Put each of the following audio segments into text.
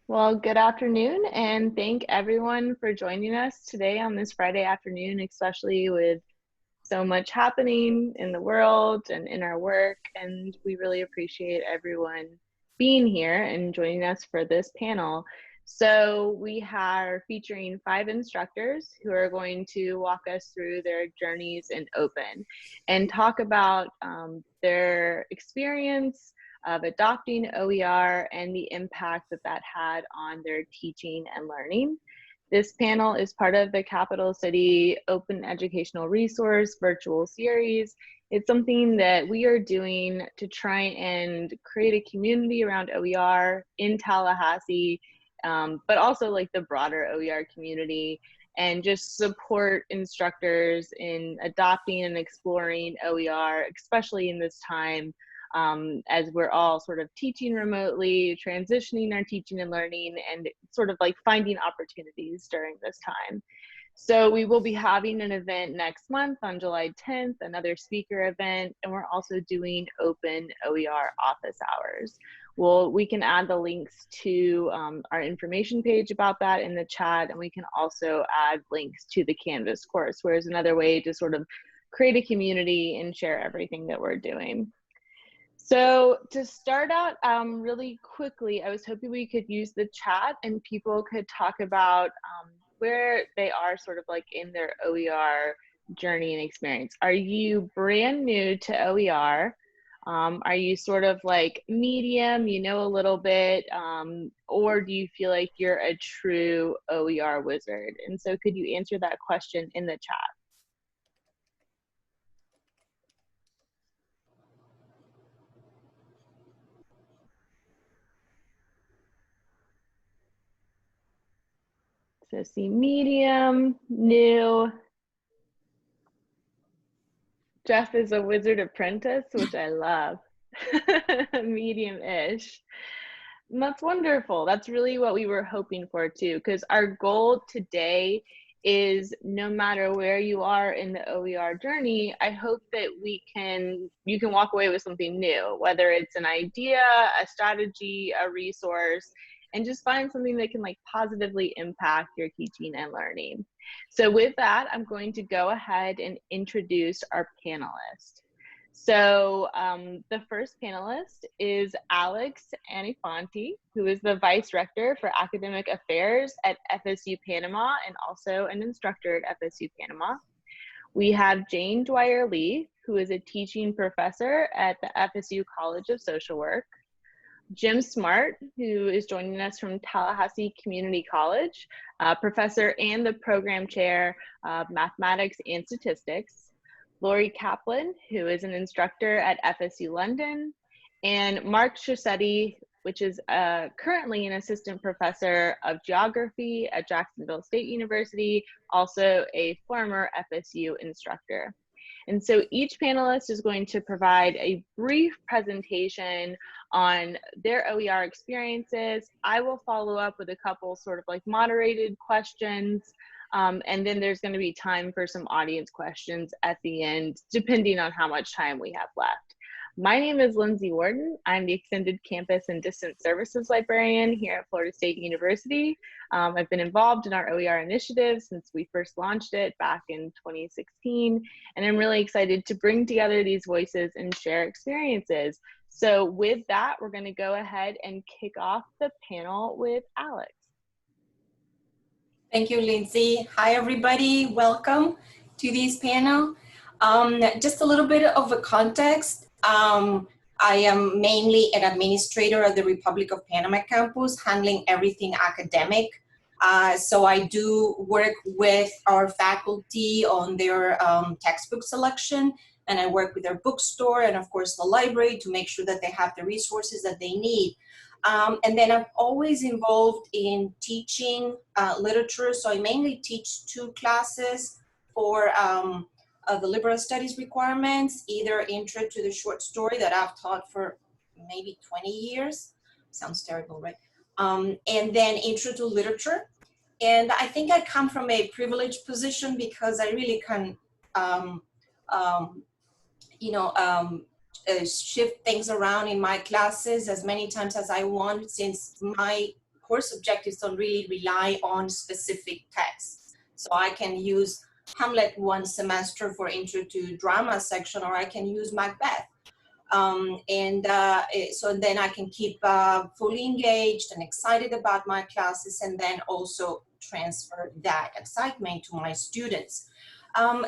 Well, good afternoon, and thank everyone for joining us today on this Friday afternoon, especially with so much happening in the world and in our work. And we really appreciate everyone being here and joining us for this panel. So we are featuring 5 instructors who are going to walk us through their journeys in open and talk about their experience of adopting OER and the impact that that had on their teaching and learning. This panel is part of the Capital City Open Educational Resource virtual series. It's something that we are doing to try and create a community around OER in Tallahassee, but also like the broader OER community, and just support instructors in adopting and exploring OER, especially in this time as we're all sort of teaching remotely, transitioning our teaching and learning, and sort of like finding opportunities during this time. So we will be having an event next month on July 10th, another speaker event, and we're also doing open OER office hours. Well, we can add the links to our information page about that in the chat, and we can also add links to the Canvas course, where is another way to sort of create a community and share everything that we're doing. So to start out really quickly, I was hoping we could use the chat and people could talk about where they are sort of like in their OER journey and experience. Are you brand new to OER? Are you sort of like medium, you know a little bit, or do you feel like you're a true OER wizard? And so could you answer that question in the chat? So see medium, new. Jeff is a wizard apprentice, which I love. Medium-ish. That's wonderful. That's really what we were hoping for too, because our goal today is no matter where you are in the OER journey, I hope that you can walk away with something new, whether it's an idea, a strategy, a resource, and just find something that can like positively impact your teaching and learning. So with that, I'm going to go ahead and introduce our panelists. So the first panelist is Alex Anifanti, who is the Vice Rector for Academic Affairs at FSU Panama and also an instructor at FSU Panama. We have Jane Dwyer-Lee, who is a teaching professor at the FSU College of Social Work. Jim Smart, who is joining us from Tallahassee Community College, professor and the program chair of mathematics and statistics. Laurie Kaplan, who is an instructor at FSU London, and Mark Chisetti, which is currently an assistant professor of geography at Jacksonville State University, also a former FSU instructor. And so each panelist is going to provide a brief presentation on their OER experiences. I will follow up with a couple sort of like moderated questions. And then there's going to be time for some audience questions at the end, depending on how much time we have left. My name is Lindsay Warden. I'm the Extended Campus and Distance Services Librarian here at Florida State University. I've been involved in our OER initiative since we first launched it back in 2016, and I'm really excited to bring together these voices and share experiences. So with that, we're going to go ahead and kick off the panel with Alex. Thank you, Lindsay. Hi, everybody. Welcome to this panel. Just a little bit of a context. I am mainly an administrator at the Republic of Panama campus, handling everything academic. So I do work with our faculty on their textbook selection, and I work with their bookstore and, of course, the library to make sure that they have the resources that they need. And then I'm always involved in teaching literature. So I mainly teach 2 classes for the liberal studies requirements, either intro to the short story that I've taught for maybe 20 years. Sounds terrible, right? And then intro to literature. And I think I come from a privileged position because I really can, shift things around in my classes as many times as I want, since my course objectives don't really rely on specific texts. So I can use Hamlet one semester for intro to drama section, or I can use Macbeth. So then I can keep fully engaged and excited about my classes, and then also transfer that excitement to my students.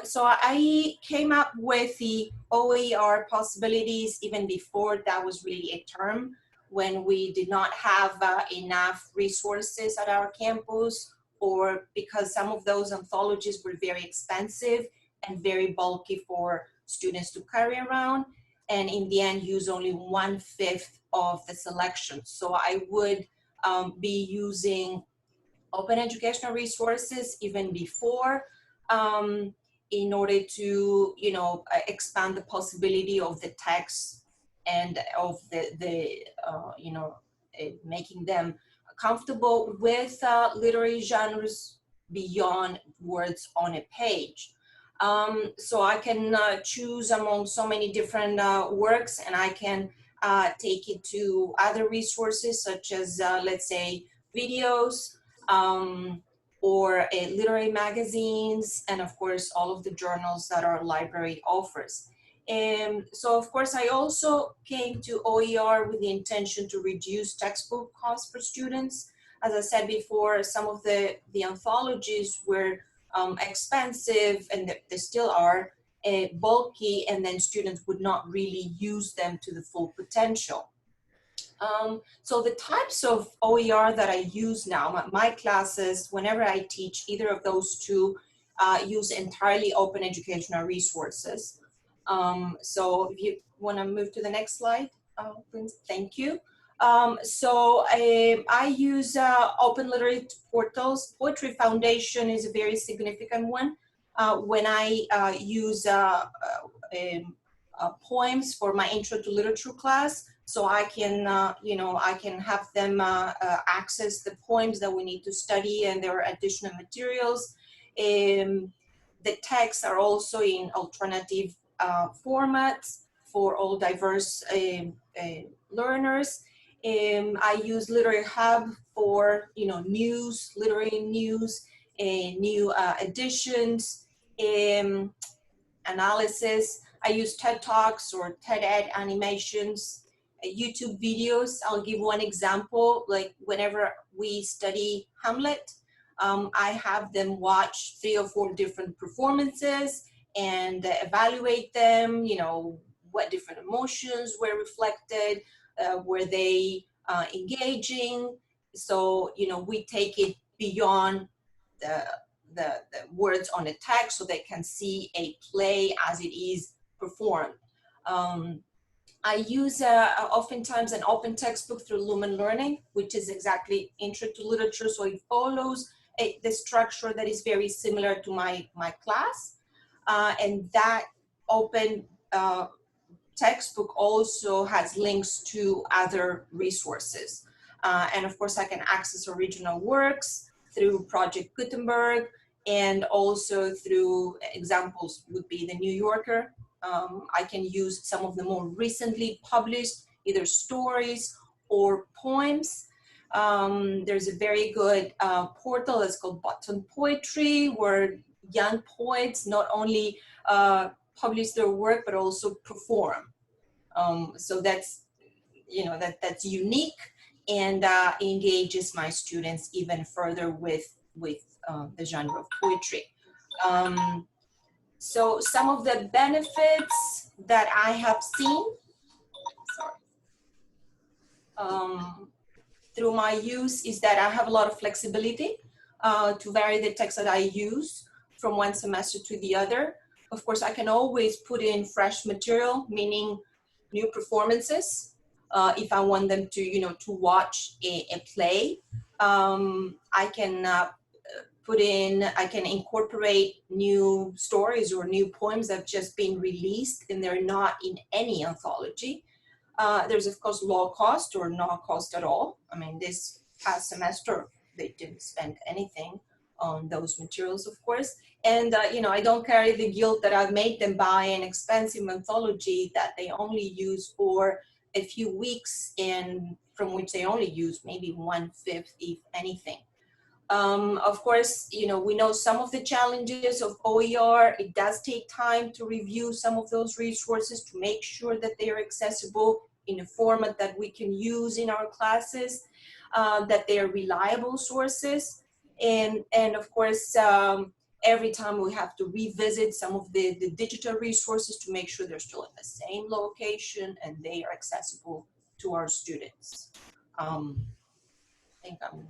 So I came up with the OER possibilities even before that was really a term, when we did not have enough resources at our campus, or because some of those anthologies were very expensive and very bulky for students to carry around, and in the end use only 1/5 of the selection. So I would be using open educational resources even before, in order to, you know, expand the possibility of the text and of you know, making them comfortable with literary genres beyond words on a page. So I can choose among so many different works, and I can take it to other resources such as, let's say, videos, or literary magazines, and of course all of the journals that our library offers. So of course I also came to OER with the intention to reduce textbook costs for students. As I said before, some of the anthologies were expensive, and they still are bulky, and then students would not really use them to the full potential. So the types of OER that I use now, my classes, whenever I teach either of those two, use entirely open educational resources. So if you want to move to the next slide, please, thank you. I use open literary portals. Poetry Foundation is a very significant one. When I use poems for my Intro to Literature class, so I can, you know, I can have them access the poems that we need to study and their additional materials. The texts are also in alternative formats for all diverse learners. I use Literary Hub for, you know, news, literary news, new editions, analysis. I use TED Talks or TED Ed animations, YouTube videos. I'll give one example. Like whenever we study Hamlet, I have them watch 3 or 4 different performances and evaluate them, you know, what different emotions were reflected, were they engaging. So, you know, we take it beyond the words on the text, so they can see a play as it is performed. I use oftentimes an open textbook through Lumen Learning, which is exactly Intro to Literature, so it follows the structure that is very similar to my class. And that open textbook also has links to other resources. And of course, I can access original works through Project Gutenberg, and also through examples would be the New Yorker. I can use some of the more recently published either stories or poems. There's a very good portal that's called Button Poetry, where young poets not only publish their work but also perform. So that's, you know, that's unique, and engages my students even further with the genre of poetry. So some of the benefits that I have seen, through my use, is that I have a lot of flexibility to vary the text that I use from one semester to the other. Of course, I can always put in fresh material, meaning new performances, if I want them to, you know, to watch a play. I can I can incorporate new stories or new poems that have just been released and they're not in any anthology. There's of course low cost or no cost at all. I mean, this past semester, they didn't spend anything on those materials, of course. And, you know, I don't carry the guilt that I've made them buy an expensive anthology that they only use for a few weeks, and from which they only use maybe 1/5, if anything. Of course, you know, we know some of the challenges of OER. It does take time to review some of those resources to make sure that they are accessible in a format that we can use in our classes, that they are reliable sources. And of course, every time we have to revisit some of the digital resources to make sure they're still in the same location and they are accessible to our students. I think I'm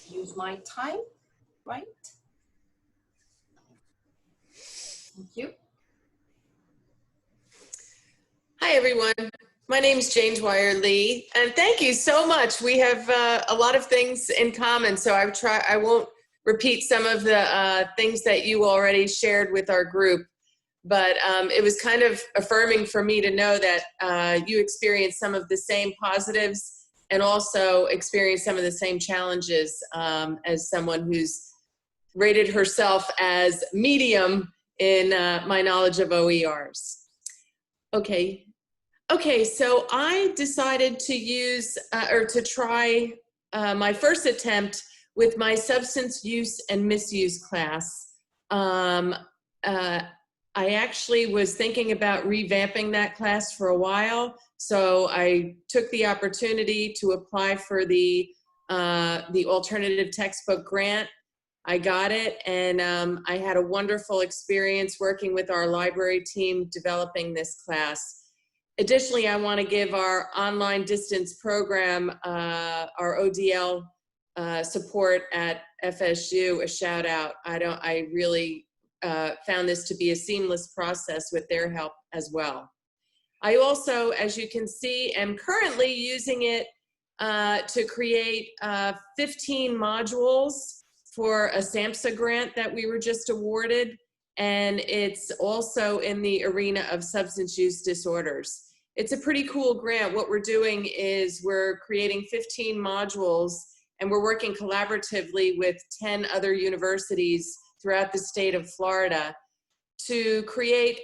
use my time, right? Thank you. Hi, everyone. My name is Jane Dwyer-Lee, and thank you so much. We have a lot of things in common, so I won't repeat some of the things that you already shared with our group, but it was kind of affirming for me to know that you experienced some of the same positives and also experienced some of the same challenges as someone who's rated herself as medium in my knowledge of OERs. Okay, so I decided to use or to try my first attempt with my substance use and misuse class. I actually was thinking about revamping that class for a while, so I took the opportunity to apply for the alternative textbook grant. I got it, and I had a wonderful experience working with our library team developing this class. Additionally, I want to give our online distance program, our ODL support at FSU, a shout out. I really found this to be a seamless process with their help as well. I also, as you can see, am currently using it to create 15 modules for a SAMHSA grant that we were just awarded, and it's also in the arena of substance use disorders. It's a pretty cool grant. What we're doing is we're creating 15 modules, and we're working collaboratively with 10 other universities throughout the state of Florida to create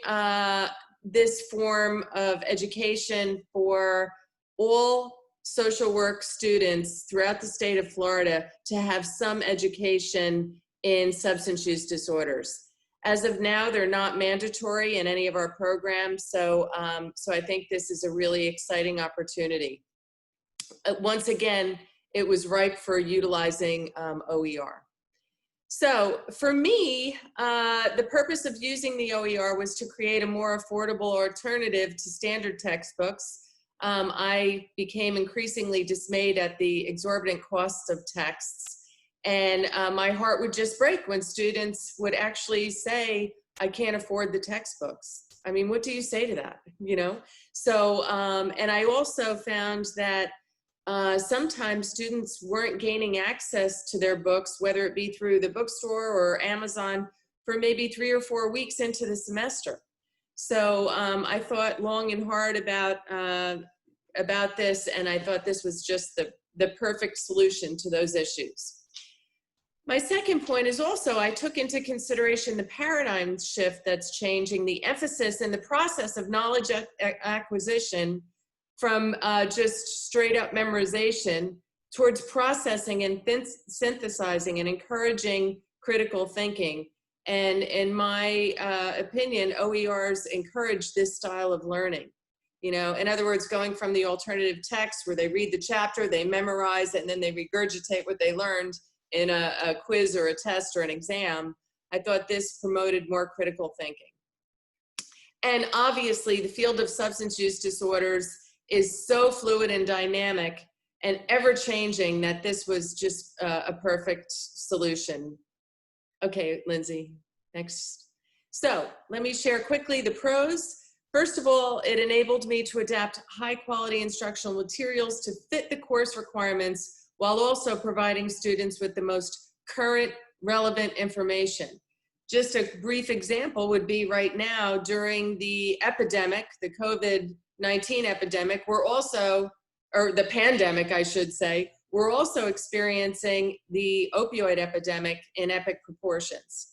this form of education for all social work students throughout the state of Florida to have some education in substance use disorders. As of now, they're not mandatory in any of our programs, so I think this is a really exciting opportunity. Once again, it was ripe for utilizing OER. So for me, the purpose of using the OER was to create a more affordable alternative to standard textbooks. I became increasingly dismayed at the exorbitant costs of texts. And my heart would just break when students would actually say, I can't afford the textbooks. I mean, what do you say to that, you know? So, and I also found that sometimes students weren't gaining access to their books, whether it be through the bookstore or Amazon, for maybe 3 or 4 weeks into the semester. So I thought long and hard about this, and I thought this was just the perfect solution to those issues. My second point is also I took into consideration the paradigm shift that's changing, the emphasis in the process of knowledge acquisition from just straight up memorization towards processing and synthesizing and encouraging critical thinking. And in my opinion, OERs encourage this style of learning. You know, in other words, going from the alternative text where they read the chapter, they memorize it, and then they regurgitate what they learned in a quiz or a test or an exam. I thought this promoted more critical thinking. And obviously, the field of substance use disorders is so fluid and dynamic and ever-changing that this was just a perfect solution. Okay, Lindsay, next. So let me share quickly the pros. First of all, it enabled me to adapt high-quality instructional materials to fit the course requirements while also providing students with the most current, relevant information. Just a brief example would be right now during the epidemic, the COVID-19 epidemic, we're also, or the pandemic, I should say, we're also experiencing the opioid epidemic in epic proportions.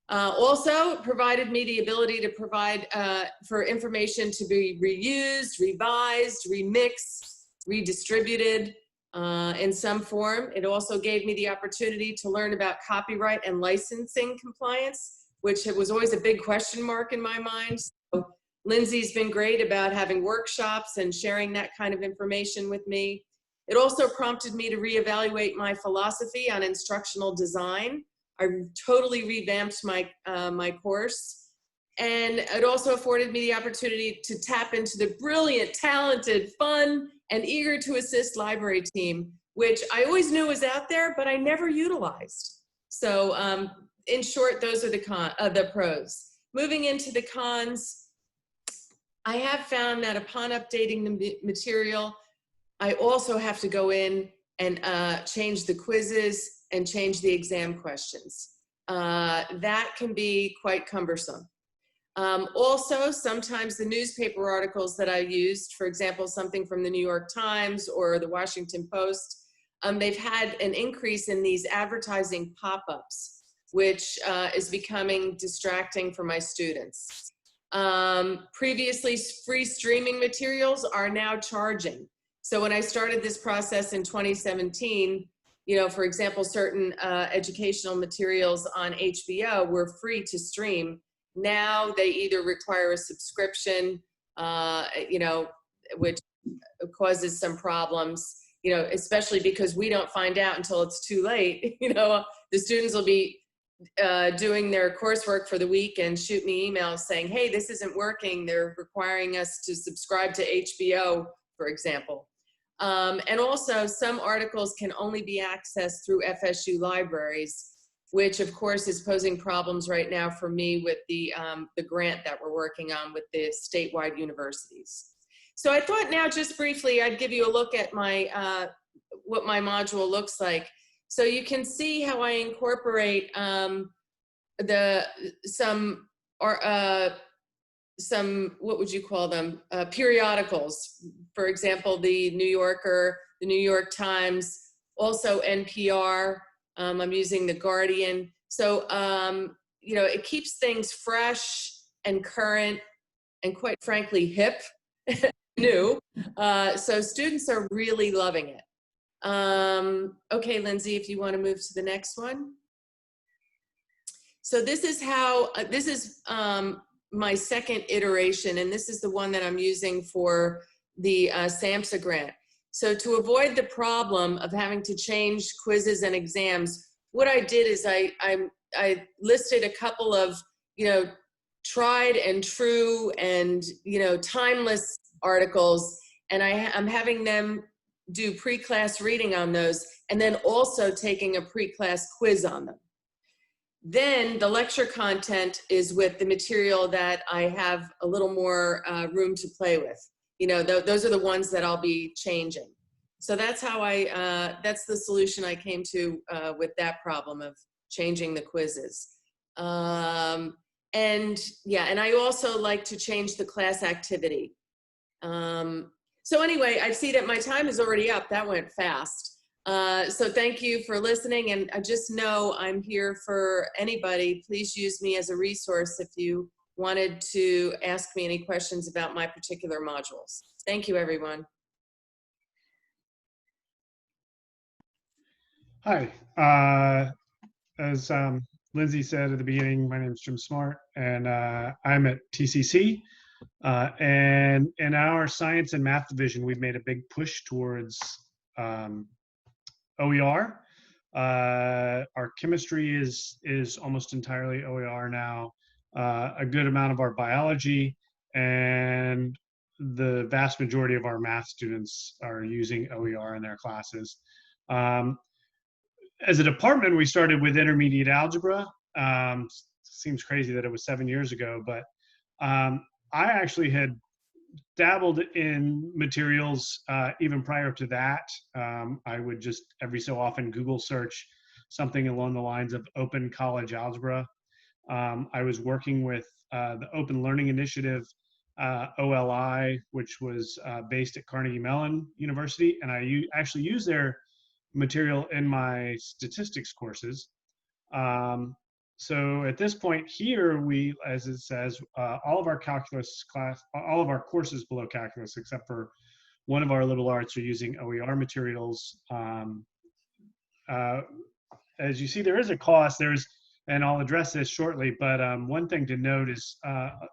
Also provided me the ability to provide for information to be reused, revised, remixed, redistributed in some form. It also gave me the opportunity to learn about copyright and licensing compliance, which was always a big question mark in my mind. So Lindsay's been great about having workshops and sharing that kind of information with me. It also prompted me to reevaluate my philosophy on instructional design. I totally revamped my, my course. And it also afforded me the opportunity to tap into the brilliant, talented, fun, and eager to assist library team, which I always knew was out there, but I never utilized. So in short, those are the pros. Moving into the cons, I have found that upon updating the material, I also have to go in and change the quizzes and change the exam questions. That can be quite cumbersome. Also, sometimes the newspaper articles that I used, for example, something from the New York Times or the Washington Post, they've had an increase in these advertising pop-ups, which is becoming distracting for my students. Previously, free streaming materials are now charging. So when I started this process in 2017, you know, for example, certain educational materials on HBO were free to stream. Now they either require a subscription, you know, which causes some problems, you know, especially because we don't find out until it's too late. You know, the students will be doing their coursework for the week and shoot me emails saying, hey, this isn't working. They're requiring us to subscribe to HBO, for example. And also some articles can only be accessed through FSU libraries, which of course is posing problems right now for me with the grant that we're working on with the statewide universities. So I thought now just briefly I'd give you a look at my what my module looks like. So you can see how I incorporate some, what would you call them, periodicals. For example, the New Yorker, the New York Times, also NPR. I'm using the Guardian. So, you know, it keeps things fresh and current and quite frankly, hip, new. So students are really loving it. Okay, Lindsay, if you want to move to the next one. So this is how, this is my second iteration, and this is the one that I'm using for the SAMHSA grant. So to avoid the problem of having to change quizzes and exams, what I did is I listed a couple of, you know, tried and true and, you know, timeless articles, and I'm having them do pre-class reading on those, and then also taking a pre-class quiz on them. Then the lecture content is with the material that I have a little more room to play with. You know, those are the ones that I'll be changing. So that's how that's the solution I came to with that problem of changing the quizzes. And yeah, and I also like to change the class activity. So anyway, I see that my time is already up. That went fast. So thank you for listening, and I just know I'm here for anybody. Please use me as a resource if you wanted to ask me any questions about my particular modules. Thank you, everyone. Hi, as Lindsay said at the beginning, my name is Jim Smart, and I'm at TCC. And in our science and math division, we've made a big push towards OER. Our chemistry is almost entirely OER now. A good amount of our biology, and the vast majority of our math students are using OER in their classes. As a department, we started with intermediate algebra. Seems crazy that it was 7 years ago, but I actually had dabbled in materials even prior to that. I would just every so often Google search something along the lines of open college algebra. I was working with the Open Learning Initiative, OLI, which was based at Carnegie Mellon University, and I actually used their material in my statistics courses. So at this point here, we, as it says, all of our calculus class, all of our courses below calculus, except for one of our liberal arts, are using OER materials. As you see, there is a cost. And I'll address this shortly, but one thing to note is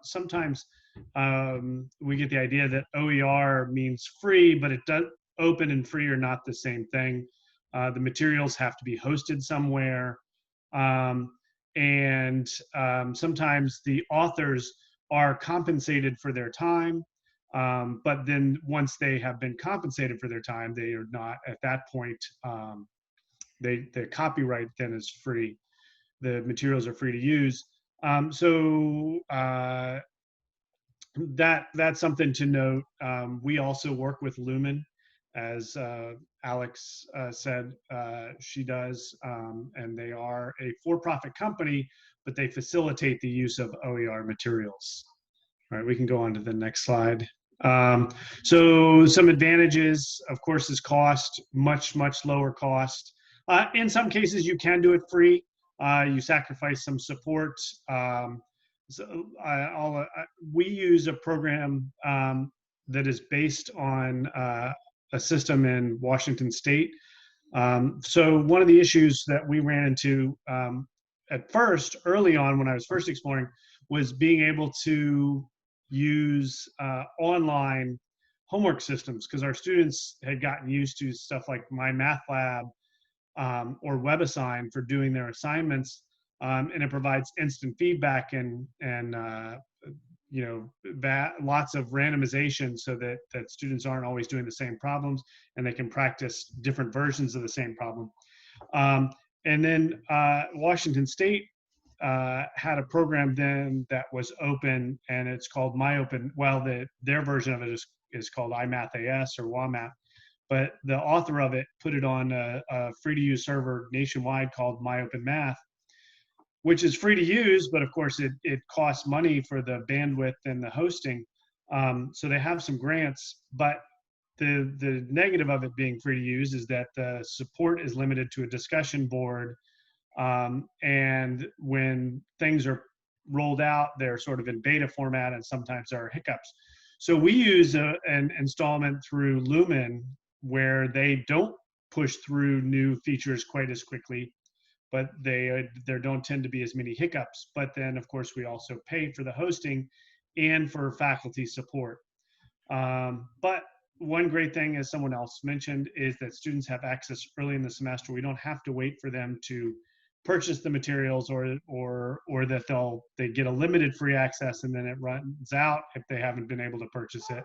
sometimes we get the idea that OER means free, but it does, open and free are not the same thing. The materials have to be hosted somewhere. Sometimes the authors are compensated for their time, but then once they have been compensated for their time, they are not, at that point, the copyright then is free. The materials are free to use. That's something to note. We also work with Lumen, as Alex said she does, and they are a for-profit company, but they facilitate the use of OER materials. All right, we can go on to the next slide. So some advantages, of course, is cost, much lower cost. In some cases, you can do it free. You sacrifice some support. We use a program that is based on a system in Washington State. So one of the issues that we ran into at first, early on when I was first exploring, was being able to use online homework systems, because our students had gotten used to stuff like My Math Lab or WebAssign for doing their assignments, and it provides instant feedback and lots of randomization, so that students aren't always doing the same problems, and they can practice different versions of the same problem. And then Washington State had a program then that was open, and it's called MyOpen. Well, their version of it is called iMathAS or WAMAth, but the author of it put it on a free-to-use server nationwide called MyOpenMath, which is free to use, but of course it costs money for the bandwidth and the hosting. So they have some grants, but the negative of it being free to use is that the support is limited to a discussion board. And when things are rolled out, they're sort of in beta format, and sometimes there are hiccups. So we use an installment through Lumen, where they don't push through new features quite as quickly, but there don't tend to be as many hiccups. But then, of course, we also pay for the hosting and for faculty support. But one great thing, as someone else mentioned, is that students have access early in the semester. We don't have to wait for them to purchase the materials, or that they get a limited free access and then it runs out if they haven't been able to purchase it.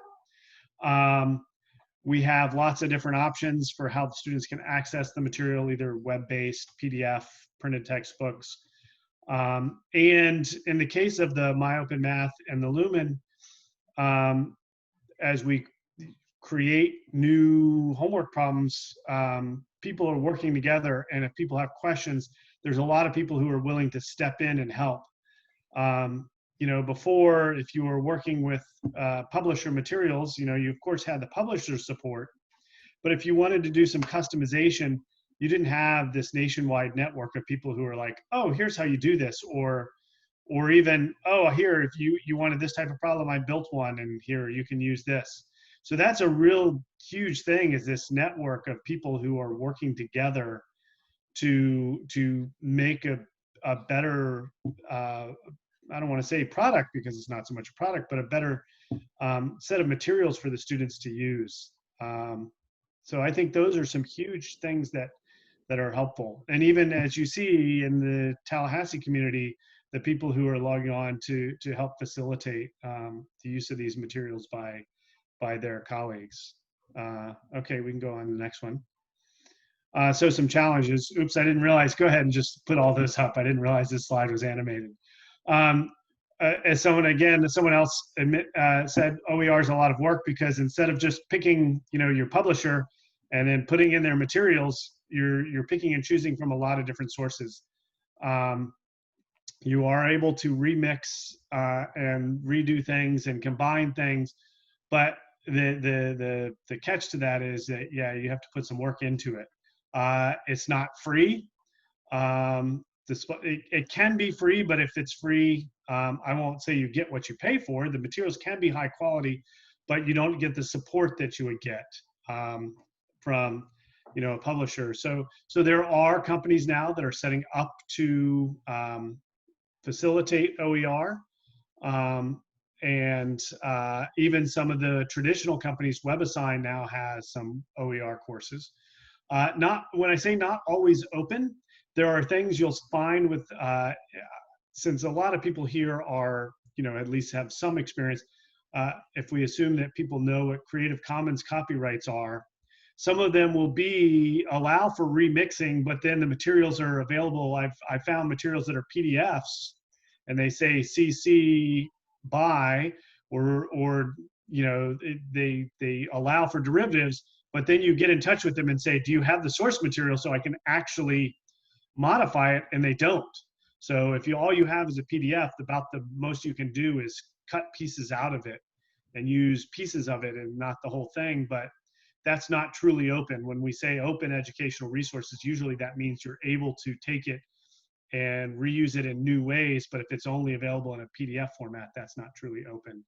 We have lots of different options for how the students can access the material, either web-based, PDF, printed textbooks. And in the case of the MyOpenMath and the Lumen, as we create new homework problems, people are working together, and if people have questions, there's a lot of people who are willing to step in and help. Before, if you were working with publisher materials, you of course had the publisher support, but if you wanted to do some customization, you didn't have this nationwide network of people who are like, oh, here's how you do this, or even, oh, here, if you wanted this type of problem, I built one, and here, you can use this. So that's a real huge thing, is this network of people who are working together to make a better, I don't want to say product, because it's not so much a product, but a better set of materials for the students to use. So I think those are some huge things that are helpful. And even as you see in the Tallahassee community, the people who are logging on to help facilitate the use of these materials by their colleagues. Okay, we can go on to the next one. So some challenges. Oops, I didn't realize. Go ahead and just put all this up. I didn't realize this slide was animated. As someone else said, OER is a lot of work, because instead of just picking, your publisher and then putting in their materials, you're picking and choosing from a lot of different sources. You are able to remix and redo things and combine things, but the catch to that is that, yeah, you have to put some work into it. It's not free. it can be free, but if it's free, I won't say you get what you pay for. The materials can be high quality, but you don't get the support that you would get from, a publisher. So there are companies now that are setting up to facilitate OER. And even some of the traditional companies, WebAssign now has some OER courses. When I say not always open, there are things you'll find with, since a lot of people here are, at least have some experience, if we assume that people know what Creative Commons copyrights are, some of them will allow for remixing, but then the materials are available. I found materials that are PDFs and they say CC by, or they allow for derivatives, but then you get in touch with them and say, do you have the source material so I can actually modify it? And they don't. So if all you have is a PDF, about the most you can do is cut pieces out of it and use pieces of it and not the whole thing. But that's not truly open. When we say open educational resources, usually that means you're able to take it and reuse it in new ways. But if it's only available in a PDF format, that's not truly open.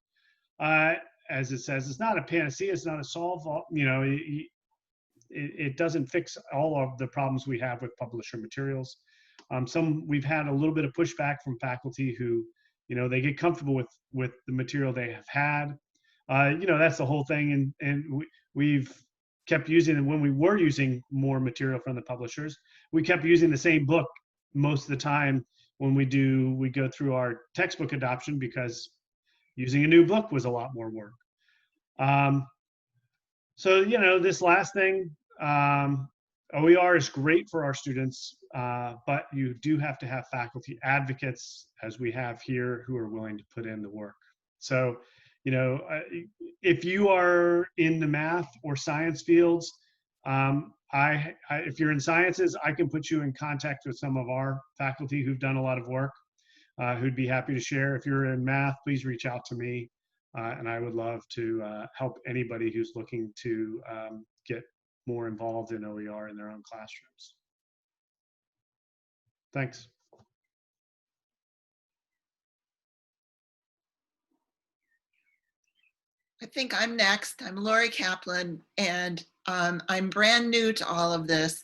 As it says, it's not a panacea, it's not a solve. It doesn't fix all of the problems we have with publisher materials. We've had a little bit of pushback from faculty who, they get comfortable with the material they have had. That's the whole thing. And we've kept using, and when we were using more material from the publishers, we kept using the same book most of the time when we go through our textbook adoption, because using a new book was a lot more work. So, this last thing, OER is great for our students, but you do have to have faculty advocates, as we have here, who are willing to put in the work. So, if you are in the math or science fields, if you're in sciences, I can put you in contact with some of our faculty who've done a lot of work, who'd be happy to share. If you're in math, please reach out to me, and I would love to help anybody who's looking to get more involved in OER in their own classrooms. Thanks. I think I'm next. I'm Laurie Kaplan, and I'm brand new to all of this.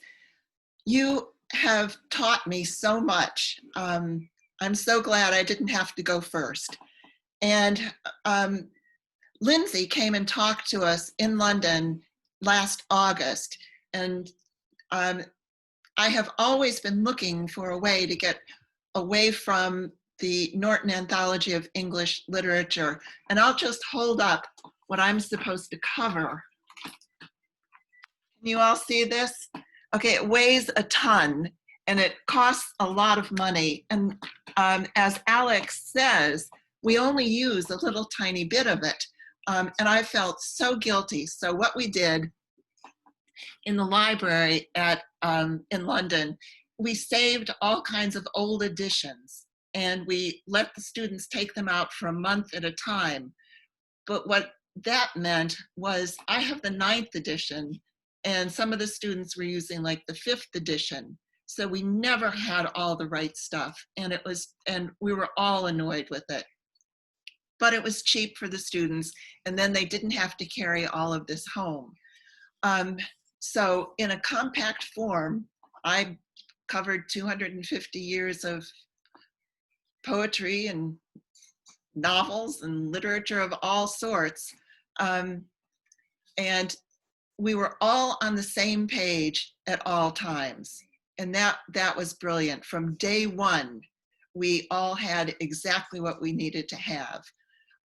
You have taught me so much. I'm so glad I didn't have to go first. And Lindsay came and talked to us in London last August, and I have always been looking for a way to get away from the Norton Anthology of English Literature. And I'll just hold up what I'm supposed to cover. Can you all see this? Okay, it weighs a ton and it costs a lot of money. And as Alex says, we only use a little tiny bit of it. And I felt so guilty. So what we did in the library in London, we saved all kinds of old editions and we let the students take them out for a month at a time. But what that meant was I have the 9th edition and some of the students were using like the 5th edition. So we never had all the right stuff, and we were all annoyed with it. But it was cheap for the students, and then they didn't have to carry all of this home. So in a compact form, I covered 250 years of poetry and novels and literature of all sorts. And we were all on the same page at all times. And that was brilliant. From day one, we all had exactly what we needed to have.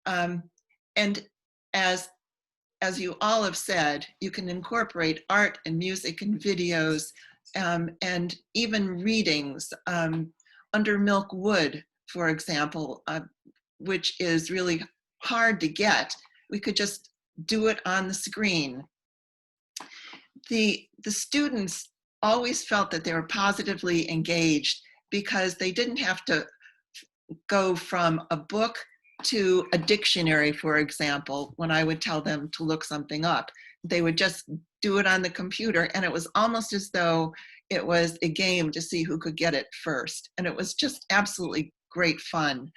And as you all have said, you can incorporate art and music and videos and even readings. Under Milk Wood, for example, which is really hard to get, we could just do it on the screen. The students always felt that they were positively engaged because they didn't have to go from a book to a dictionary, for example, when I would tell them to look something up. they would just do it on the computer, and it was almost as though it was a game to see who could get it first. And it was just absolutely great fun.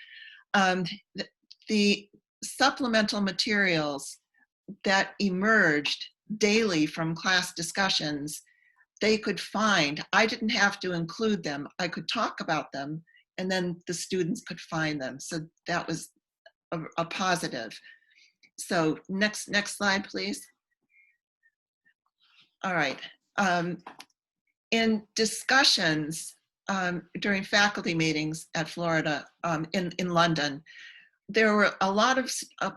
The supplemental materials that emerged daily from class discussions, they could find. I didn't have to include them. I could talk about them, and then the students could find them. So that was a positive. So next slide, please. All right. In discussions during faculty meetings at Florida, in London, there were a lot of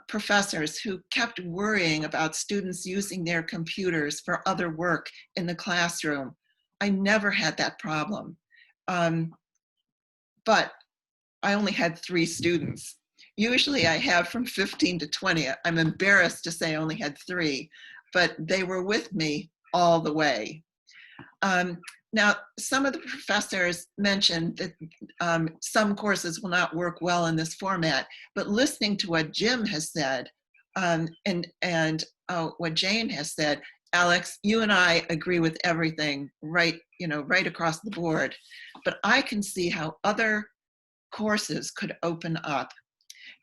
professors who kept worrying about students using their computers for other work in the classroom. I never had that problem. But I only had 3 students. Usually I have from 15 to 20. I'm embarrassed to say I only had 3, but they were with me all the way. Now, some of the professors mentioned that some courses will not work well in this format, but listening to what Jim has said and what Jane has said, Alex, you and I agree with everything right across the board, but I can see how other courses could open up.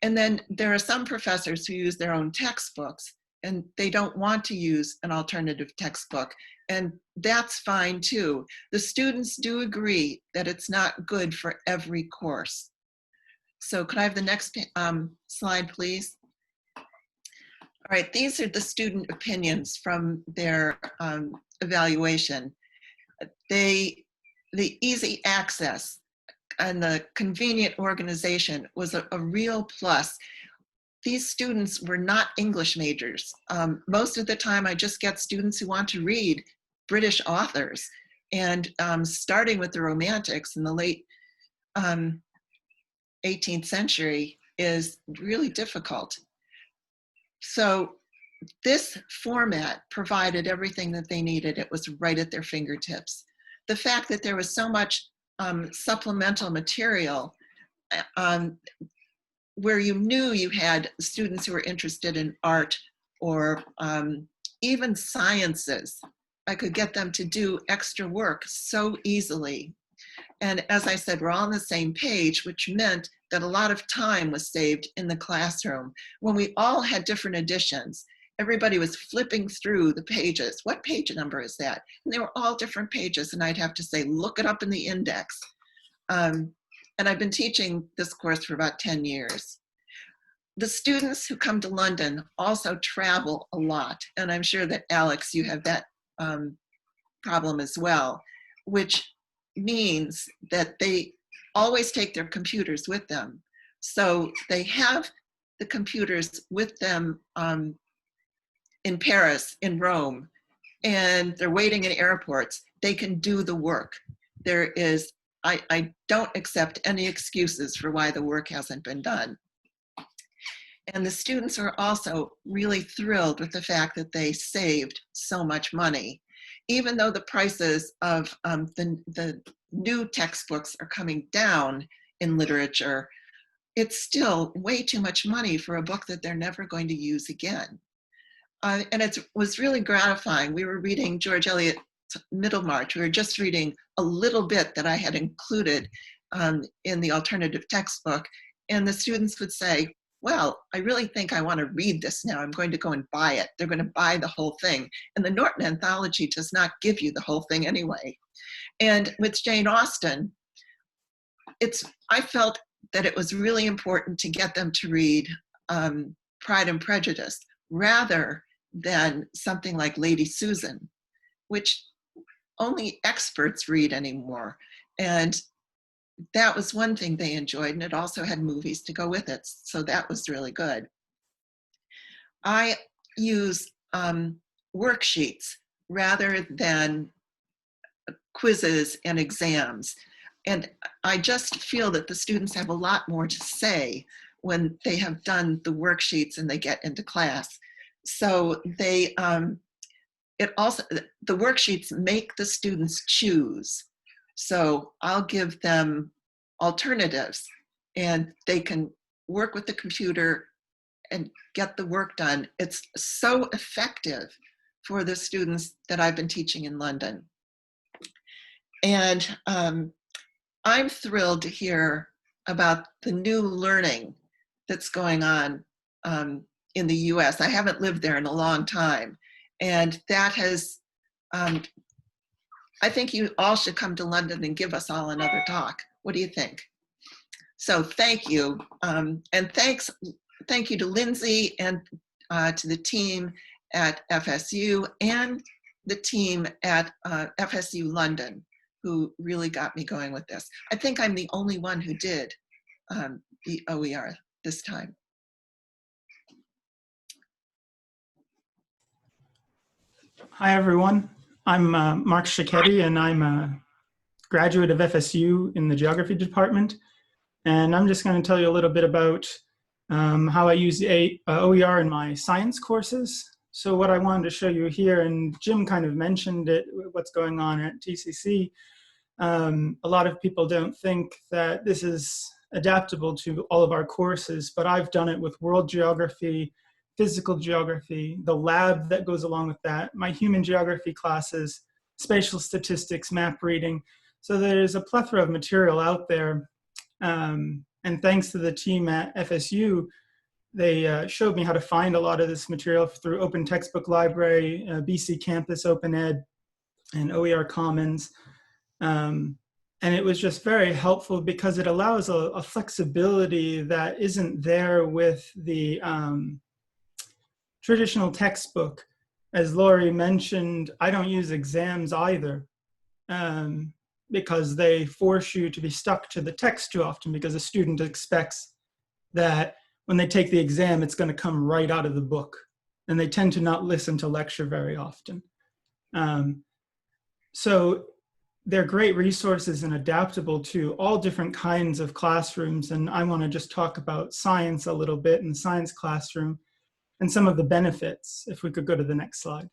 And then there are some professors who use their own textbooks and they don't want to use an alternative textbook. And that's fine too. The students do agree that it's not good for every course. So could I have the next slide, please? All right, these are the student opinions from their evaluation. The easy access and the convenient organization was a real plus. These students were not English majors. Most of the time I just get students who want to read British authors, and starting with the Romantics in the late 18th century is really difficult. So this format provided everything that they needed. It was right at their fingertips. The fact that there was so much supplemental material where you knew you had students who were interested in art or even sciences. I could get them to do extra work so easily. And as I said, we're all on the same page, which meant that a lot of time was saved in the classroom. When we all had different editions, everybody was flipping through the pages. What page number is that? And they were all different pages, and I'd have to say, look it up in the index. And I've been teaching this course for about 10 years. The students who come to London also travel a lot. And I'm sure that, Alex, you have that problem as well, which means that they always take their computers with them. So they have the computers with them in Paris, in Rome, and they're waiting in airports. They can do the work. There is, I don't accept any excuses for why the work hasn't been done. And the students are also really thrilled with the fact that they saved so much money. Even though the prices of the new textbooks are coming down in literature, it's still way too much money for a book that they're never going to use again. And it was really gratifying. We were reading George Eliot's Middlemarch. We were just reading a little bit that I had included in the alternative textbook. And the students would say, well, I really think I want to read this now. I'm going to go and buy it. They're going to buy the whole thing. And the Norton Anthology does not give you the whole thing anyway. And with Jane Austen, I felt that it was really important to get them to read Pride and Prejudice rather than something like Lady Susan, which only experts read anymore. And that was one thing they enjoyed, and it also had movies to go with it, so that was really good. I use worksheets rather than quizzes and exams, and I just feel that the students have a lot more to say when they have done the worksheets and they get into class. So the worksheets make the students choose. So I'll give them alternatives and they can work with the computer and get the work done. It's so effective for the students that I've been teaching in London. And I'm thrilled to hear about the new learning that's going on in the US. I haven't lived there in a long time. And that has, I think you all should come to London and give us all another talk. What do you think? So thank you. And thank you to Lindsay and to the team at FSU and the team at FSU London, who really got me going with this. I think I'm the only one who did the OER this time. Hi, everyone. I'm Marcia Kelly, and I'm a graduate of FSU in the geography department. And I'm just going to tell you a little bit about how I use OER in my science courses. So what I wanted to show you here, and Jim kind of mentioned it, what's going on at TCC. A lot of people don't think that this is adaptable to all of our courses, but I've done it with world geography, physical geography, the lab that goes along with that, my human geography classes, spatial statistics, map reading. So there's a plethora of material out there. And thanks to the team at FSU, they showed me how to find a lot of this material through Open Textbook Library, BC Campus Open Ed, and OER Commons. And it was just very helpful because it allows a flexibility that isn't there with the traditional textbook. As Laurie mentioned, I don't use exams either because they force you to be stuck to the text too often, because a student expects that when they take the exam, it's going to come right out of the book. And they tend to not listen to lecture very often. So they're great resources and adaptable to all different kinds of classrooms. And I want to just talk about science a little bit in the science classroom and some of the benefits, if we could go to the next slide.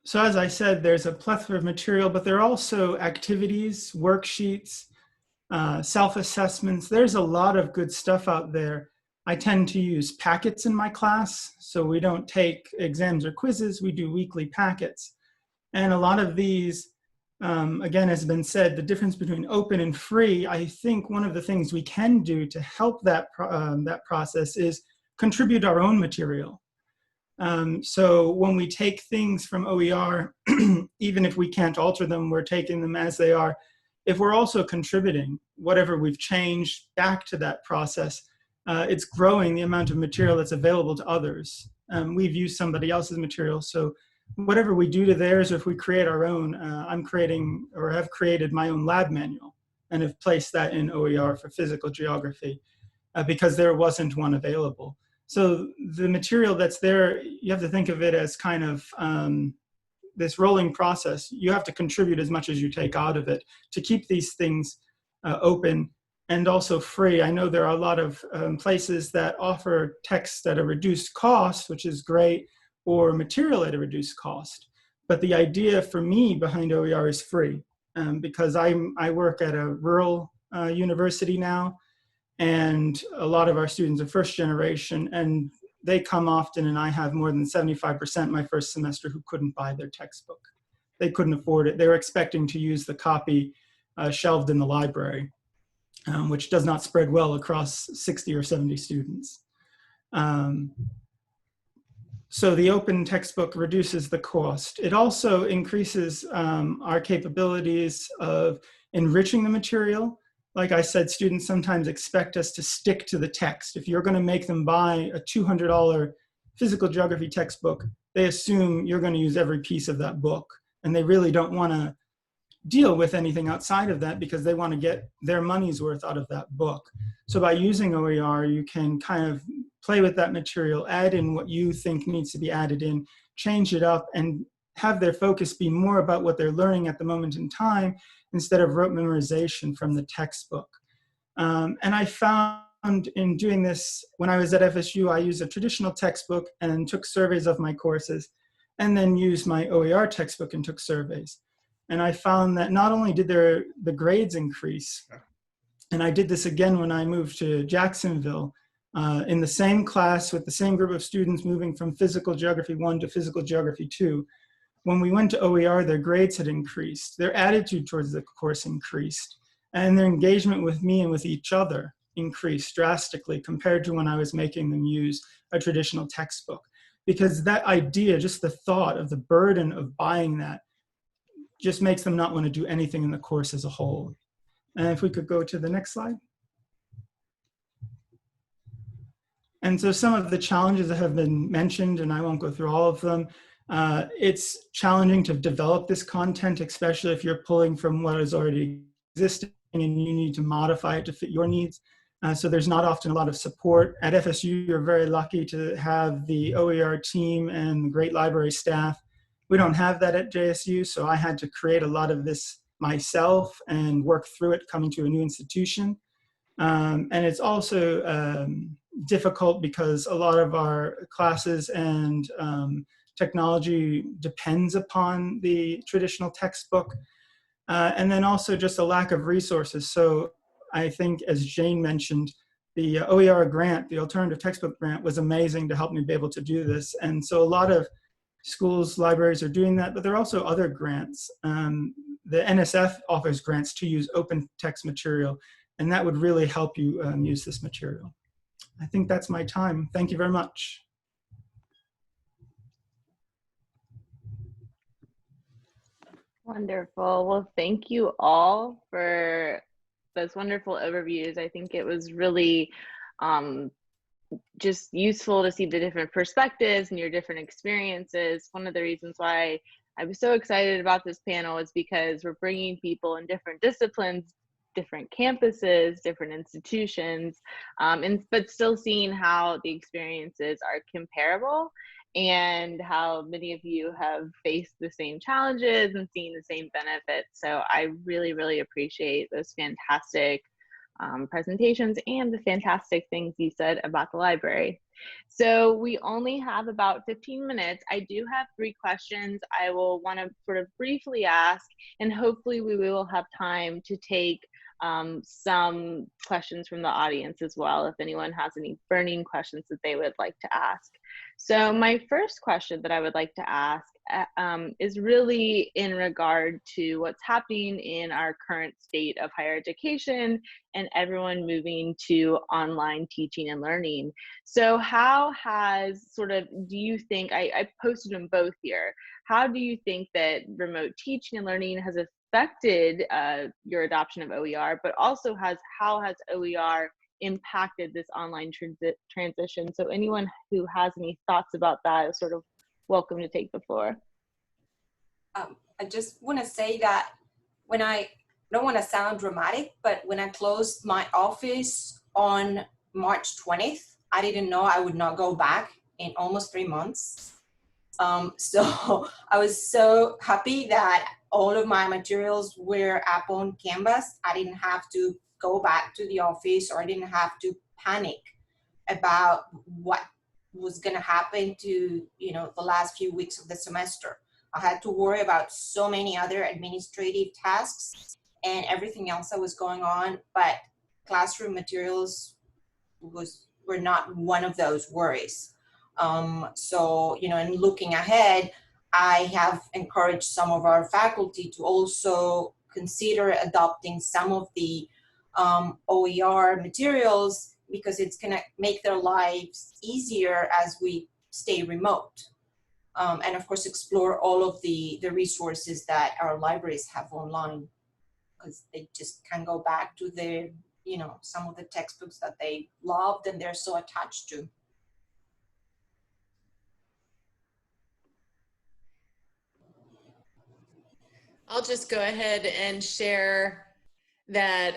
So as I said, there's a plethora of material, but there are also activities, worksheets, self-assessments. There's a lot of good stuff out there. I tend to use packets in my class, so we don't take exams or quizzes, we do weekly packets. And a lot of these, again, has been said, the difference between open and free, I think one of the things we can do to help that process is contribute our own material. So when we take things from OER, even if we can't alter them, we're taking them as they are. If we're also contributing whatever we've changed back to that process, it's growing the amount of material that's available to others. We've used somebody else's material, so whatever we do to theirs, or if we create our own, I'm creating or have created my own lab manual and have placed that in OER for physical geography because there wasn't one available. So the material that's there, you have to think of it as kind of this rolling process. You have to contribute as much as you take out of it to keep these things open and also free. I know there are a lot of places that offer texts at a reduced cost, which is great, or material at a reduced cost. But the idea for me behind OER is free because I work at a rural university now, and a lot of our students are first generation, and they come often, and I have more than 75% my first semester who couldn't buy their textbook. They couldn't afford it. They were expecting to use the copy shelved in the library, which does not spread well across 60 or 70 students. So the open textbook reduces the cost. It also increases our capabilities of enriching the material. Like I said, students sometimes expect us to stick to the text. If you're going to make them buy a $200 physical geography textbook, they assume you're going to use every piece of that book. And they really don't want to deal with anything outside of that because they want to get their money's worth out of that book. So by using OER, you can kind of play with that material, add in what you think needs to be added in, change it up, and have their focus be more about what they're learning at the moment in time instead of rote memorization from the textbook. And I found in doing this, when I was at FSU, I used a traditional textbook and took surveys of my courses, and then used my OER textbook and took surveys. And I found that not only did the grades increase, And I did this again when I moved to Jacksonville, in the same class with the same group of students moving from Physical Geography 1 to Physical Geography 2. When we went to OER, their grades had increased, their attitude towards the course increased, and their engagement with me and with each other increased drastically compared to when I was making them use a traditional textbook. Because that idea, just the thought of the burden of buying that, just makes them not want to do anything in the course as a whole. And if we could go to the next slide. And so some of the challenges that have been mentioned, and I won't go through all of them, it's challenging to develop this content, especially if you're pulling from what is already existing and you need to modify it to fit your needs. So there's not often a lot of support. At FSU, you're very lucky to have the OER team and the great library staff. We don't have that at JSU, so I had to create a lot of this myself and work through it coming to a new institution. And it's also difficult because a lot of our classes and technology depends upon the traditional textbook. And then also just a lack of resources. So I think, as Jane mentioned, the OER grant, the alternative textbook grant, was amazing to help me be able to do this. And so a lot of schools, libraries are doing that, but there are also other grants. The NSF offers grants to use open text material, and that would really help you use this material. I think that's my time. Thank you very much. Wonderful. Well, thank you all for those wonderful overviews. I think it was really just useful to see the different perspectives and your different experiences. One of the reasons why I was so excited about this panel is because we're bringing people in different disciplines, different campuses, different institutions, but still seeing how the experiences are comparable and how many of you have faced the same challenges and seen the same benefits. So I really, really appreciate those fantastic presentations and the fantastic things you said about the library. So we only have about 15 minutes. I do have 3 questions I will want to sort of briefly ask, and hopefully we will have time to take some questions from the audience as well, if anyone has any burning questions that they would like to ask. So my first question that I would like to ask is really in regard to what's happening in our current state of higher education and everyone moving to online teaching and learning. So how has do you think, I posted them both here, how do you think that remote teaching and learning has affected your adoption of OER, but also how has OER impacted this online transition? So anyone who has any thoughts about that is sort of welcome to take the floor. I just want to say that when I don't want to sound dramatic, but when I closed my office on March 20th, I didn't know I would not go back in almost 3 months. So I was so happy that all of my materials were up on Canvas. I didn't have to go back to the office, or I didn't have to panic about what was going to happen to, the last few weeks of the semester. I had to worry about so many other administrative tasks and everything else that was going on, but classroom materials were not one of those worries. So, in looking ahead, I have encouraged some of our faculty to also consider adopting some of the OER materials, because it's going to make their lives easier as we stay remote. And of course, explore all of the resources that our libraries have online, because they just can go back to their, some of the textbooks that they loved and they're so attached to. I'll just go ahead and share that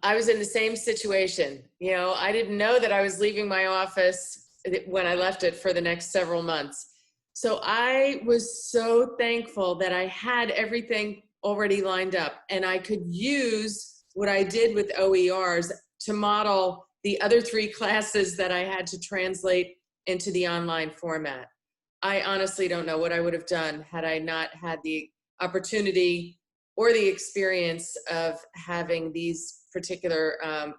I was in the same situation. I didn't know that I was leaving my office when I left it for the next several months. So I was so thankful that I had everything already lined up, and I could use what I did with OERs to model the other 3 classes that I had to translate into the online format. I honestly don't know what I would have done had I not had the opportunity or the experience of having these particular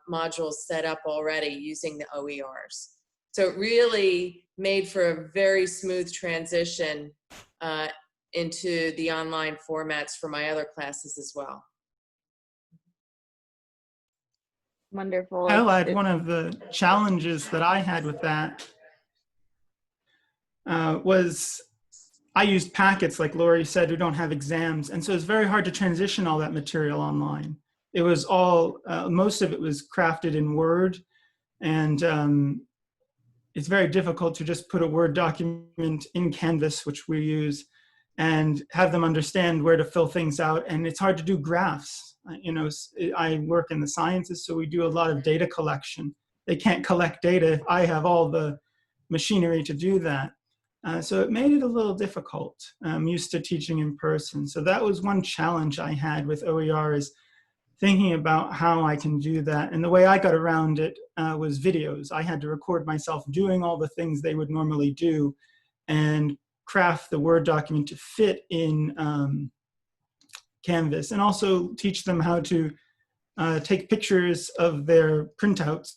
modules set up already using the OERs. So it really made for a very smooth transition into the online formats for my other classes as well. Wonderful. I'll add one of the challenges that I had with that was I used packets, like Laurie said, who don't have exams. And so it's very hard to transition all that material online. It was all, most of it was crafted in Word. And it's very difficult to just put a Word document in Canvas, which we use, and have them understand where to fill things out. And it's hard to do graphs. You know, I work in the sciences, so we do a lot of data collection. They can't collect data if I have all the machinery to do that. So it made it a little difficult. I'm used to teaching in person. So that was one challenge I had with OER, is thinking about how I can do that. And the way I got around it was videos. I had to record myself doing all the things they would normally do and craft the Word document to fit in Canvas, and also teach them how to take pictures of their printouts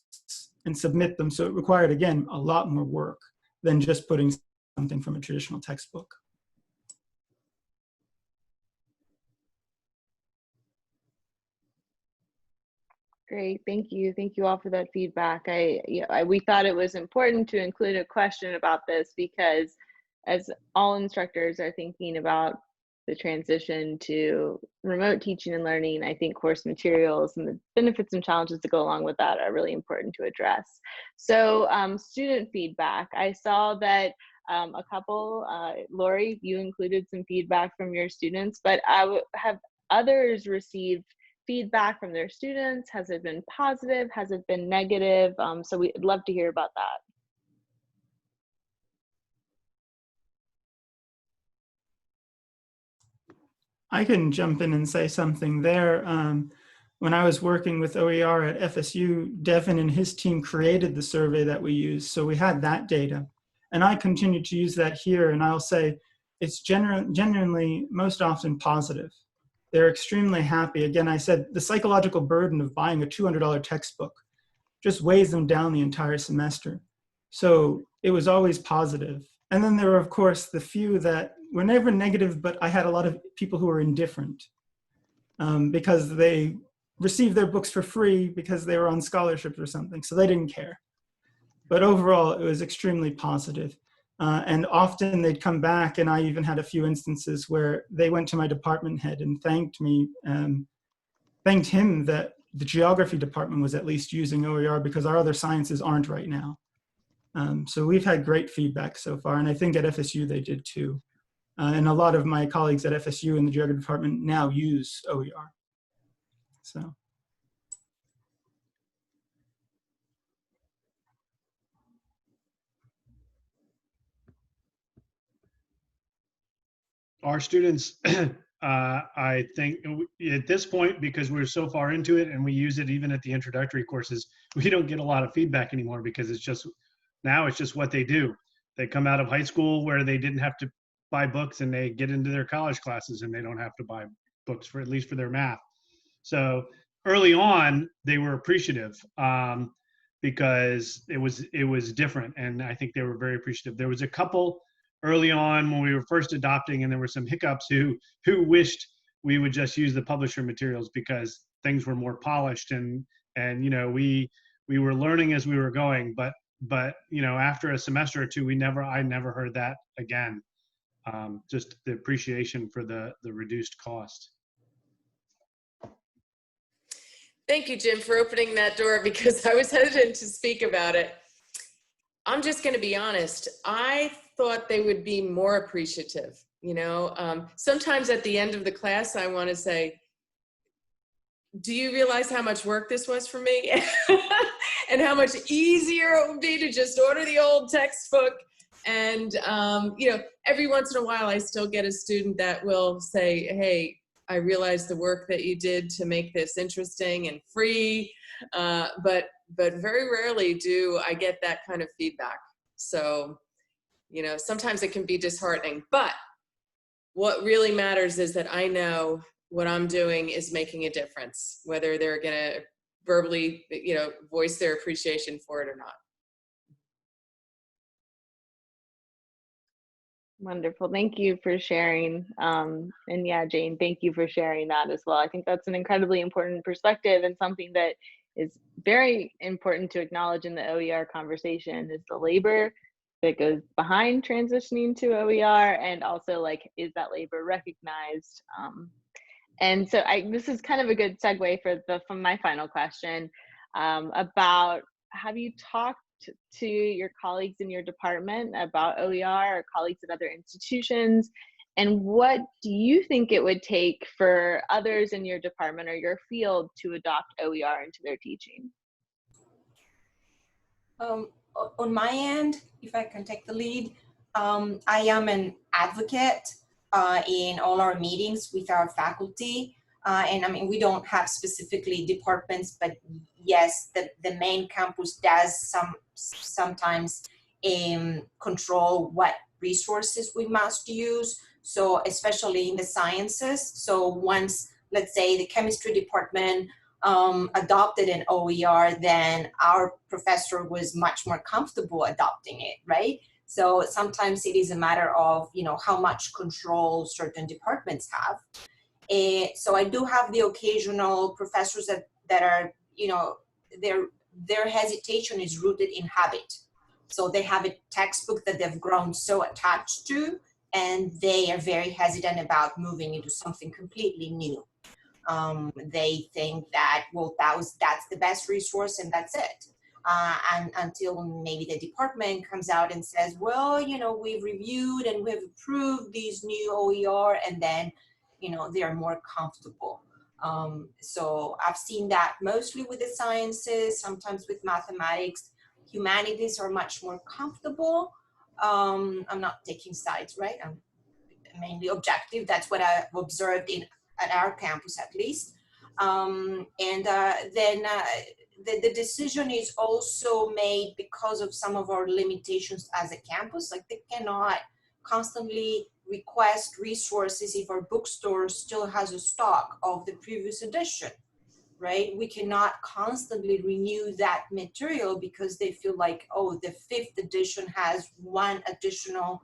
and submit them. So it required, again, a lot more work than just putting something from a traditional textbook. Great, thank you. Thank you all for that feedback. We thought it was important to include a question about this because as all instructors are thinking about the transition to remote teaching and learning, I think course materials and the benefits and challenges that go along with that are really important to address. So student feedback, I saw that a couple, Laurie, you included some feedback from your students, but have others received feedback from their students? Has it been positive? Has it been negative? So we'd love to hear about that. I can jump in and say something there. When I was working with OER at FSU, Devin and his team created the survey that we use. So we had that data. And I continue to use that here. And I'll say it's genuinely most often positive. They're extremely happy. Again, I said the psychological burden of buying a $200 textbook just weighs them down the entire semester. So it was always positive. And then there were, of course, the few that were never negative, but I had a lot of people who were indifferent because they received their books for free because they were on scholarships or something, so they didn't care. But overall, it was extremely positive. And often they'd come back, and I even had a few instances where they went to my department head and thanked me, thanked him that the geography department was at least using OER because our other sciences aren't right now. So we've had great feedback so far, and I think at FSU they did too. And a lot of my colleagues at FSU in the geography department now use OER. So. Our students, I think at this point, because we're so far into it and we use it even at the introductory courses, we don't get a lot of feedback anymore because it's just, now it's just what they do. They come out of high school where they didn't have to buy books, and they get into their college classes and they don't have to buy books, for at least for their math. So early on, they were appreciative because it was different, and I think they were very appreciative. There was a couple early on when we were first adopting, and there were some hiccups who wished we would just use the publisher materials because things were more polished, and you know, we were learning as we were going. But you know, after a semester or two, I never heard that again. Just the appreciation for the reduced cost. Thank you, Jim, for opening that door because I was hesitant to speak about it. I'm just going to be honest. I thought they would be more appreciative. You know, sometimes at the end of the class, I want to say, do you realize how much work this was for me? And how much easier it would be to just order the old textbook. And, you know, every once in a while, I still get a student that will say, hey, I realize the work that you did to make this interesting and free. But very rarely do I get that kind of feedback. So, you know, sometimes it can be disheartening. But what really matters is that I know what I'm doing is making a difference, whether they're going to verbally, voice their appreciation for it or not. Wonderful. Thank you for sharing. And yeah, Jane, thank you for sharing that as well. I think that's an incredibly important perspective, and something that is very important to acknowledge in the OER conversation is the labor that goes behind transitioning to OER, and also, like, is that labor recognized? And so this is kind of a good segue from my final question, about, have you talked to your colleagues in your department about OER, or colleagues at other institutions? And what do you think it would take for others in your department or your field to adopt OER into their teaching? On my end, if I can take the lead, I am an advocate in all our meetings with our faculty. And I mean, we don't have specifically departments, but yes, the main campus does sometimes control what resources we must use. So especially in the sciences. So once, let's say, the chemistry department adopted an OER, then our professor was much more comfortable adopting it, right? So sometimes it is a matter of, how much control certain departments have. So I do have the occasional professors that are, their hesitation is rooted in habit. So they have a textbook that they've grown so attached to, and they are very hesitant about moving into something completely new. They think that, well, that's the best resource and that's it. And until maybe the department comes out and says, well, we've reviewed and we've approved these new OER, and then, they are more comfortable. So I've seen that mostly with the sciences, sometimes with mathematics. Humanities are much more comfortable. I'm not taking sides, right? I'm mainly objective. That's what I've observed at our campus, at least. Then the decision is also made because of some of our limitations as a campus. Like, they cannot constantly request resources if our bookstore still has a stock of the previous edition, right? We cannot constantly renew that material because they feel like, oh, the 5th edition has one additional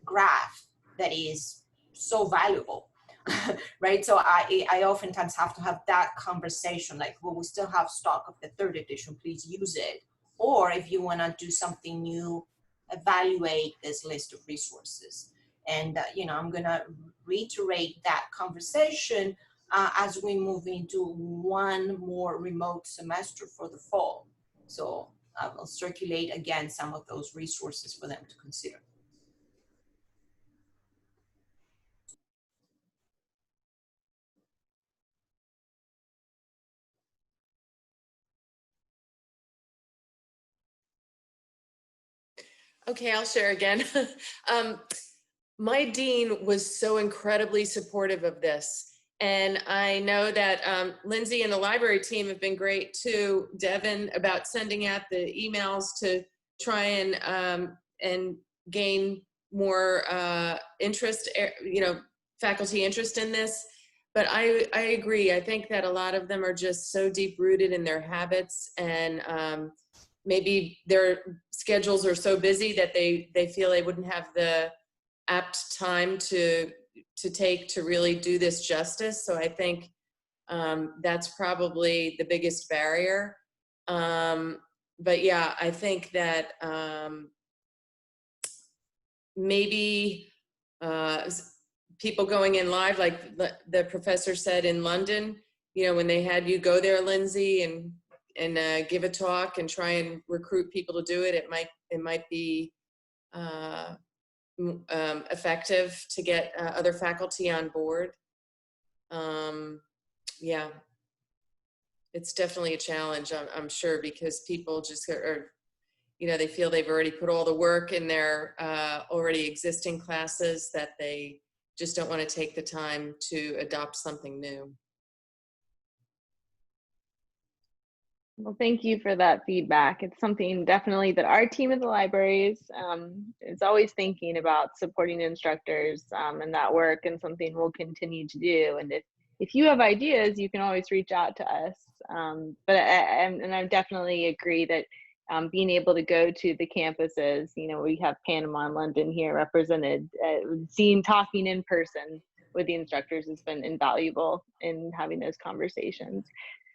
graph that is so valuable. Right? So I oftentimes have to have that conversation, like, well, we still have stock of the 3rd edition, please use it. Or if you want to do something new, evaluate this list of resources. And, I'm going to reiterate that conversation as we move into one more remote semester for the fall. So I will circulate again some of those resources for them to consider. Okay, I'll share again. My dean was so incredibly supportive of this. And I know that Lindsay and the library team have been great too, Devin, about sending out the emails to try and gain more interest, faculty interest in this. But I agree. I think that a lot of them are just so deep rooted in their habits, and maybe their schedules are so busy that they feel they wouldn't have the apt time to take to really do this justice. So I think that's probably the biggest barrier. But yeah, I think that maybe people going in live, like the professor said in London, when they had you go there, Lindsay, and give a talk and try and recruit people to do it, it might be effective to get other faculty on board. Yeah, it's definitely a challenge, I'm sure, because people just are, they feel they've already put all the work in their already existing classes, that they just don't want to take the time to adopt something new. Well, thank you for that feedback. It's something definitely that our team at the libraries is always thinking about, supporting instructors and that work, and something we'll continue to do. And if if you have ideas, you can always reach out to us. But I definitely agree that being able to go to the campuses, you know, we have Panama and London here represented, talking in person with the instructors has been invaluable in having those conversations.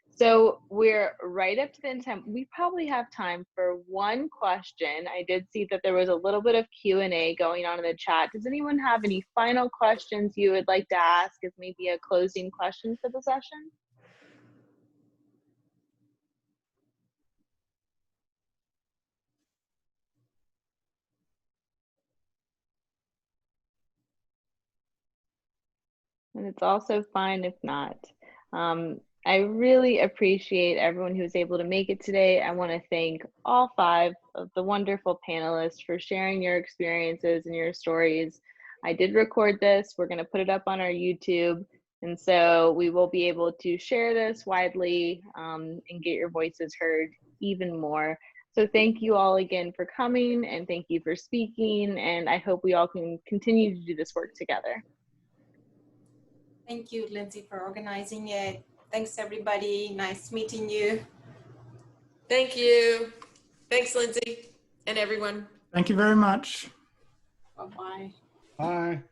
So we're right up to the end of time. We probably have time for one question. I did see that there was a little bit of Q&A going on in the chat. Does anyone have any final questions you would like to ask as maybe a closing question for the session? And it's also fine if not. I really appreciate everyone who was able to make it today. I want to thank all 5 of the wonderful panelists for sharing your experiences and your stories. I did record this. We're going to put it up on our YouTube. And so we will be able to share this widely and get your voices heard even more. So thank you all again for coming, and thank you for speaking. And I hope we all can continue to do this work together. Thank you, Lindsay, for organizing it. Thanks, everybody. Nice meeting you. Thank you. Thanks, Lindsay, and everyone. Thank you very much. Bye-bye. Bye.